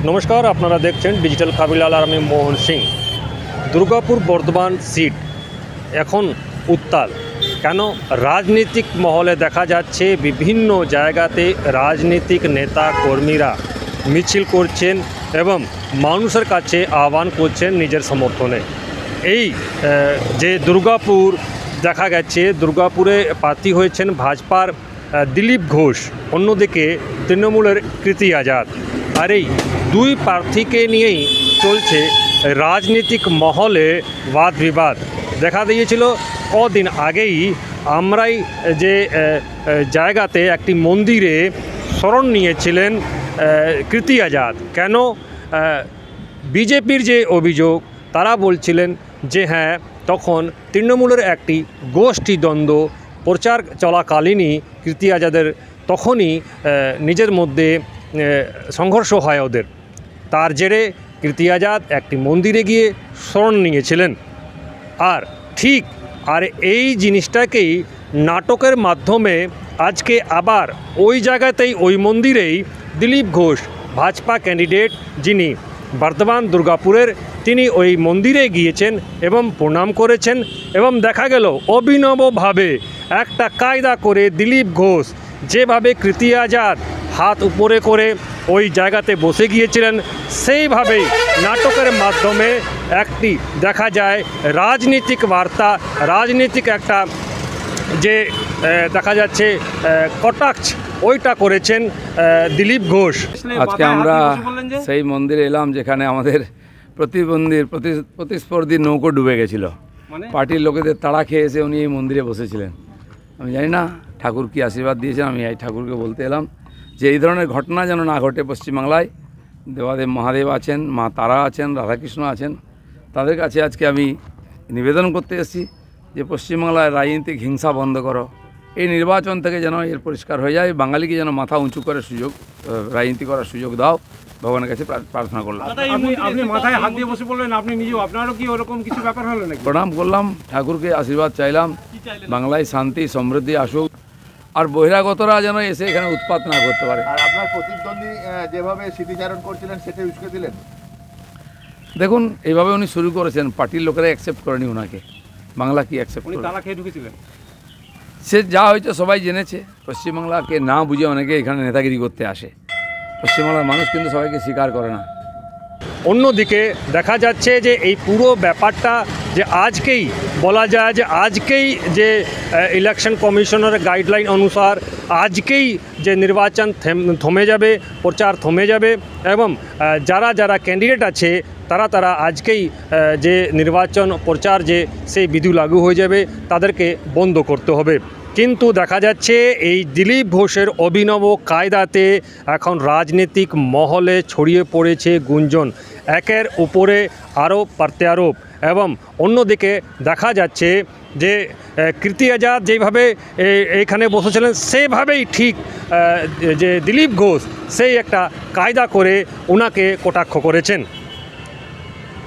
নমস্কার, আপনারা দেখছেন ডিজিটাল খাবিলাল আর আমি মোহন সিং। দুর্গাপুর বর্ধমান সিট এখন উত্তাল কেন? রাজনৈতিক মহলে দেখা যাচ্ছে বিভিন্ন জায়গাতে রাজনৈতিক নেতা কর্মীরা মিছিল করছেন এবং মানুষের কাছে আহ্বান করছেন নিজের সমর্থনে। এই যে দুর্গাপুর দেখা গেছে, দুর্গাপুরে প্রার্থী হয়েছেন ভাজপার দিলীপ ঘোষ, অন্যদিকে তৃণমূলের কৃতি আজাদ। আর এই দুই প্রার্থীকে নিয়েই চলছে রাজনৈতিক মহলে বাদ বিবাদ। দেখা দিয়েছিল কদিন আগেই আমরাই যে জায়গাতে একটি মন্দিরে শরণ নিয়েছিলেন কৃতি আজাদ। কেন? বিজেপির যে অভিযোগ, তারা বলছিলেন যে হ্যাঁ, তখন তৃণমূলের একটি গোষ্ঠী দ্বন্দ্ব প্রচার চলাকালীনই কৃতি আজাদের তখনই নিজের মধ্যে সংঘর্ষ হয় ওদের। তার জেরে কৃতি আজাদ একটি মন্দিরে গিয়ে শরণ নিয়েছিলেন। আর এই জিনিসটাকেই নাটকের মাধ্যমে আজকে আবার ওই জায়গাতেই, ওই মন্দিরেই দিলীপ ঘোষ, ভাজপা ক্যান্ডিডেট যিনি বর্ধমান দুর্গাপুরের, তিনি ওই মন্দিরে গিয়েছেন এবং প্রণাম করেছেন। এবং দেখা গেল অভিনবভাবে একটা কায়দা করে দিলীপ ঘোষ যেভাবে কৃতি আজাদ হাত উপরে করে ওই জায়গাতে বসে গিয়েছিলেন, সেইভাবেই নাটকের মাধ্যমে একটি দেখা যায় রাজনীতিক বার্তা, রাজনীতিক একটা যে দেখা যাচ্ছে কটাক্ষ, ওইটা করেছেন দিলীপ ঘোষ। আজকে আমরা সেই মন্দিরে এলাম যেখানে আমাদের প্রতিস্পর্ধী নৌকো ডুবে গেছিল। পার্টির লোকেদের তাড়া খেয়ে এসে উনি এই মন্দিরে বসেছিলেন। আমি জানি না ঠাকুর কি আশীর্বাদ দিয়েছেন, আমি এই ঠাকুরকে বলতে এলাম যে এই ধরনের ঘটনা যেন না ঘটে পশ্চিমবাংলায়। দেবাদেব মহাদেব আছেন, মা তারা আছেন, রাধাকৃষ্ণ আছেন, তাদের কাছে আজকে আমি নিবেদন করতে এসেছি যে পশ্চিমবাংলায় রাজনৈতিক হিংসা বন্ধ করো। এই নির্বাচন থেকে যেন এর পরিষ্কার হয়ে যায়, বাঙালিকে যেন মাথা উঁচু করে রাজনীতি করার সুযোগ দাও, ভগবানের কাছে প্রার্থনা করলাম। আপনি মাথায় হাত দিয়ে বসে বললেন, আপনি নিজেও, আপনারও কি ওরকম কিছু ব্যাপার হলো নাকি? প্রণাম করলাম, ঠাকুরকে আশীর্বাদ চাইলাম, বাংলায় শান্তি সমৃদ্ধি আসুক, আর বহিরাগতরা যেন এসে এখানে উৎপাত না করতে পারে। আর আপনার প্রতিদ্বন্দ্বী যেভাবে স্মৃতিচারণ করছিলেন সেটা উস্কে দিলেন। দেখুন, এইভাবে উনি শুরু করেছেন, পার্টির লোকেরা অ্যাকসেপ্ট করেনি ওনাকে। বাংলা কি অ্যাকসেপ্ট করে? তালা খেয়ে ঢুকেছিলেন। সে যা হয়েছে সবাই জেনেছে। পশ্চিমবাংলাকে না বুঝে অনেকে এখানে নেতাগিরি করতে আসে। পশ্চিমবাংলার মানুষ কিন্তু সবাইকে স্বীকার করে না। অন্যদিকে দেখা যাচ্ছে যে এই পুরো ব্যাপারটা যে আজকেই বলা যায় যে আজকেই যে ইলেকশন কমিশনের গাইডলাইন অনুসার আজকেই যে নির্বাচন থমে যাবে, প্রচার থমে যাবে এবং যারা যারা ক্যান্ডিডেট আছে তারা আজকেই যে নির্বাচন প্রচার যে সেই বিধি লাগু হয়ে যাবে, তাদেরকে বন্ধ করতে হবে। কিন্তু দেখা যাচ্ছে এই দিলীপ ঘোষের অভিনব কায়দাতে এখন রাজনৈতিক মহলে ছড়িয়ে পড়েছে গুঞ্জন, একের উপরে আরোপ প্রত্যারোপ। এবং অন্যদিকে দেখা যাচ্ছে যে কৃতি আজাদ যেভাবে এইখানে বসেছিলেন, সেভাবেই ঠিক যে দিলীপ ঘোষ সেই একটা কায়দা করে ওনাকে কটাক্ষ করেছেন।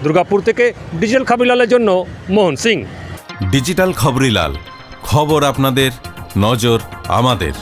দুর্গাপুর থেকে ডিজিটাল খবরিলালের জন্য মোহন সিং। ডিজিটাল খবরিলাল, খবর আপনাদের, নজর আমাদের।